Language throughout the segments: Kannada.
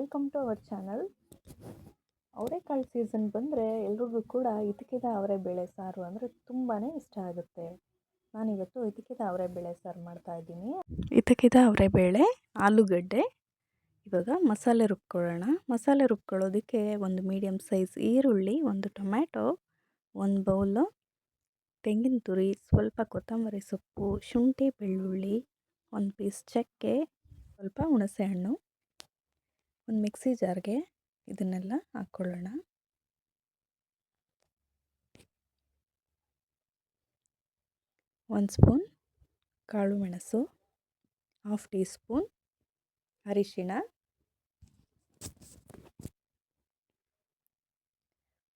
Welcome to our channel. ಅವರೆಕಾಳು ಸೀಸನ್ ಬಂದರೆ ಎಲ್ರಿಗೂ ಕೂಡ ಇದ್ದಕ್ಕಿದ್ದ ಅವರೆಬೇಳೆ ಸಾರು ಅಂದರೆ ತುಂಬಾ ಇಷ್ಟ ಆಗುತ್ತೆ. ನಾನಿವತ್ತು ಇದ್ದಕ್ಕಿದ್ದ ಅವರೆಬೇಳೆ ಸಾರು ಮಾಡ್ತಾಯಿದ್ದೀನಿ. ಇದ್ದಕ್ಕಿದ್ದ ಅವರೆಬೇಳೆ, ಆಲೂಗಡ್ಡೆ. ಇವಾಗ ಮಸಾಲೆ ರುಬ್ಕೊಳ್ಳೋಣ. ಮಸಾಲೆ ರುಬ್ಕೊಳ್ಳೋದಕ್ಕೆ ಒಂದು ಮೀಡಿಯಮ್ ಸೈಜ್ ಈರುಳ್ಳಿ, ಒಂದು ಟೊಮ್ಯಾಟೊ, ಒಂದು ಬೌಲು ತೆಂಗಿನ ತುರಿ, ಸ್ವಲ್ಪ ಕೊತ್ತಂಬರಿ ಸೊಪ್ಪು, ಶುಂಠಿ ಬೆಳ್ಳುಳ್ಳಿ, ಒಂದು ಪೀಸ್ ಚಕ್ಕೆ, ಸ್ವಲ್ಪ ಹುಣಸೆಹಣ್ಣು, ಒಂದು ಮಿಕ್ಸಿ ಜಾರ್ಗೆ ಇದನ್ನೆಲ್ಲ ಹಾಕ್ಕೊಳ್ಳೋಣ. ಒಂದು ಸ್ಪೂನ್ ಕಾಳು ಮೆಣಸು, ಹಾಫ್ ಟೀ ಸ್ಪೂನ್ ಅರಿಶಿಣ,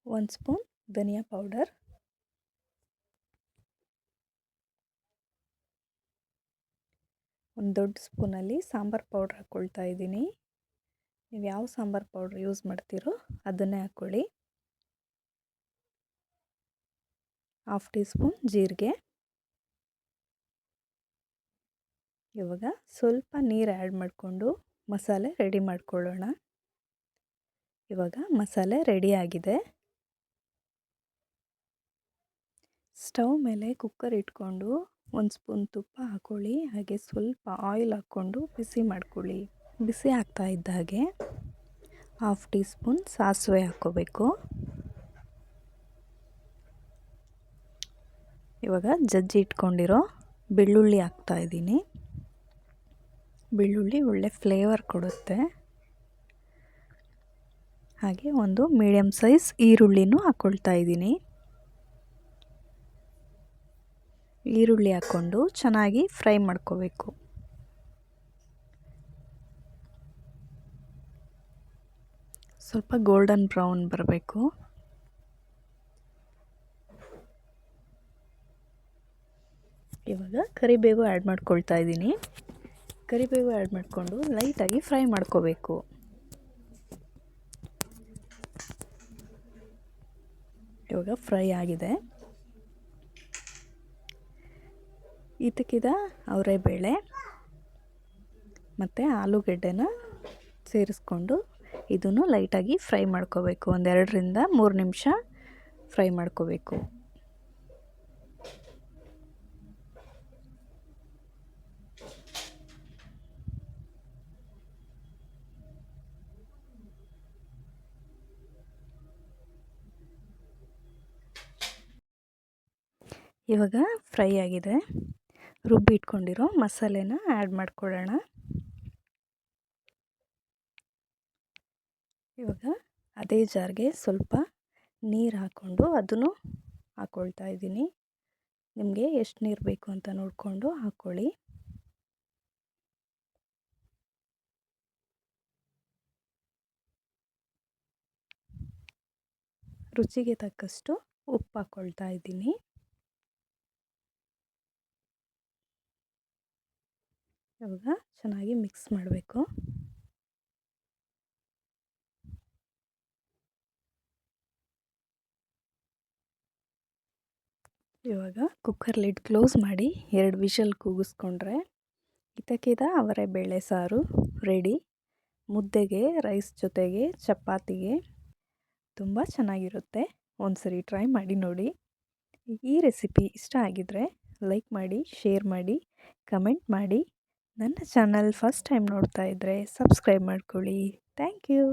ಒಂದು ಸ್ಪೂನ್ ಧನಿಯಾ ಪೌಡರ್, ಒಂದು ದೊಡ್ಡ ಸ್ಪೂನಲ್ಲಿ ಸಾಂಬಾರು ಪೌಡ್ರ್ ಹಾಕ್ಕೊಳ್ತಾ ಇದ್ದೀನಿ. ನೀವು ಯಾವ ಸಾಂಬಾರು ಪೌಡ್ರ್ ಯೂಸ್ ಮಾಡ್ತೀರೋ ಅದನ್ನೇ ಹಾಕ್ಕೊಳ್ಳಿ. ಹಾಫ್ ಟೀ ಸ್ಪೂನ್ ಜೀರಿಗೆ. ಇವಾಗ ಸ್ವಲ್ಪ ನೀರು ಆ್ಯಡ್ ಮಾಡಿಕೊಂಡು ಮಸಾಲೆ ರೆಡಿ ಮಾಡ್ಕೊಳ್ಳೋಣ. ಇವಾಗ ಮಸಾಲೆ ರೆಡಿಯಾಗಿದೆ. ಸ್ಟವ್ ಮೇಲೆ ಕುಕ್ಕರ್ ಇಟ್ಕೊಂಡು ಒಂದು ಸ್ಪೂನ್ ತುಪ್ಪ ಹಾಕ್ಕೊಳ್ಳಿ. ಹಾಗೆ ಸ್ವಲ್ಪ ಆಯಿಲ್ ಹಾಕ್ಕೊಂಡು ಬಿಸಿ ಮಾಡ್ಕೊಳ್ಳಿ. ಬಿಸಿ ಆಗ್ತಾ ಇದ್ದ ಹಾಗೆ ಹಾಫ್ ಟೀ ಸ್ಪೂನ್ ಸಾಸಿವೆ ಹಾಕ್ಕೋಬೇಕು. ಇವಾಗ ಜಜ್ಜಿ ಇಟ್ಕೊಂಡಿರೋ ಬೆಳ್ಳುಳ್ಳಿ ಹಾಕ್ತಾಯಿದ್ದೀನಿ. ಬೆಳ್ಳುಳ್ಳಿ ಒಳ್ಳೆ ಫ್ಲೇವರ್ ಕೊಡುತ್ತೆ. ಹಾಗೆ ಒಂದು ಮೀಡಿಯಮ್ ಸೈಜ್ ಈರುಳ್ಳಿನೂ ಹಾಕ್ಕೊಳ್ತಾ ಇದ್ದೀನಿ. ಈರುಳ್ಳಿ ಹಾಕ್ಕೊಂಡು ಚೆನ್ನಾಗಿ ಫ್ರೈ ಮಾಡ್ಕೋಬೇಕು. ಸ್ವಲ್ಪ ಗೋಲ್ಡನ್ ಬ್ರೌನ್ ಬರಬೇಕು. ಇವಾಗ ಕರಿಬೇವು ಆ್ಯಡ್ ಮಾಡ್ಕೊಳ್ತಾ ಇದ್ದೀನಿ. ಕರಿಬೇವು ಆ್ಯಡ್ ಮಾಡಿಕೊಂಡು ಲೈಟಾಗಿ ಫ್ರೈ ಮಾಡ್ಕೋಬೇಕು. ಇವಾಗ ಫ್ರೈ ಆಗಿದೆ. ಇದಕ್ಕಿದ ಅವರೆಬೇಳೆ ಮತ್ತು ಆಲೂಗಡ್ಡೆನ ಸೇರಿಸ್ಕೊಂಡು ಇದನ್ನು ಲೈಟಾಗಿ ಫ್ರೈ ಮಾಡ್ಕೋಬೇಕು. ಒಂದು 2ರಿಂದ 3 ನಿಮಿಷ ಫ್ರೈ ಮಾಡ್ಕೋಬೇಕು. ಇವಾಗ ಫ್ರೈ ಆಗಿದೆ. ರುಬ್ಬಿ ಇಟ್ಕೊಂಡಿರೋ ಮಸಾಲೆನ ಆ್ಯಡ್ ಮಾಡ್ಕೊಳ್ಳೋಣ. ಇವಾಗ ಅದೇ ಜಾರ್ಗೆ ಸ್ವಲ್ಪ ನೀರು ಹಾಕ್ಕೊಂಡು ಅದನ್ನು ಹಾಕ್ಕೊಳ್ತಾ ಇದ್ದೀನಿ. ನಿಮಗೆ ಎಷ್ಟು ನೀರು ಬೇಕು ಅಂತ ನೋಡಿಕೊಂಡು ಹಾಕ್ಕೊಳ್ಳಿ. ರುಚಿಗೆ ತಕ್ಕಷ್ಟು ಉಪ್ಪು ಹಾಕ್ಕೊಳ್ತಾ ಇದ್ದೀನಿ. ಇವಾಗ ಚೆನ್ನಾಗಿ ಮಿಕ್ಸ್ ಮಾಡಬೇಕು. ಇವಾಗ ಕುಕ್ಕರ್ ಲಿಡ್ ಕ್ಲೋಸ್ ಮಾಡಿ 2 ವಿಷಲ್ ಕೂಗಿಸ್ಕೊಂಡ್ರೆ ಇದ್ದಕ್ಕಿದ್ದ ಅವರೆಬೇಳೆ ಸಾರು ರೆಡಿ. ಮುದ್ದೆಗೆ, ರೈಸ್ ಜೊತೆಗೆ, ಚಪಾತಿಗೆ ತುಂಬ ಚೆನ್ನಾಗಿರುತ್ತೆ. ಒಂದ್ಸರಿ ಟ್ರೈ ಮಾಡಿ ನೋಡಿ. ಈ ರೆಸಿಪಿ ಇಷ್ಟ ಆಗಿದರೆ ಲೈಕ್ ಮಾಡಿ, ಶೇರ್ ಮಾಡಿ, ಕಮೆಂಟ್ ಮಾಡಿ. ನನ್ನ ಚಾನಲ್ ಫಸ್ಟ್ ಟೈಮ್ ನೋಡ್ತಾ ಇದ್ದರೆ ಸಬ್ಸ್ಕ್ರೈಬ್ ಮಾಡ್ಕೊಳ್ಳಿ. Thank you.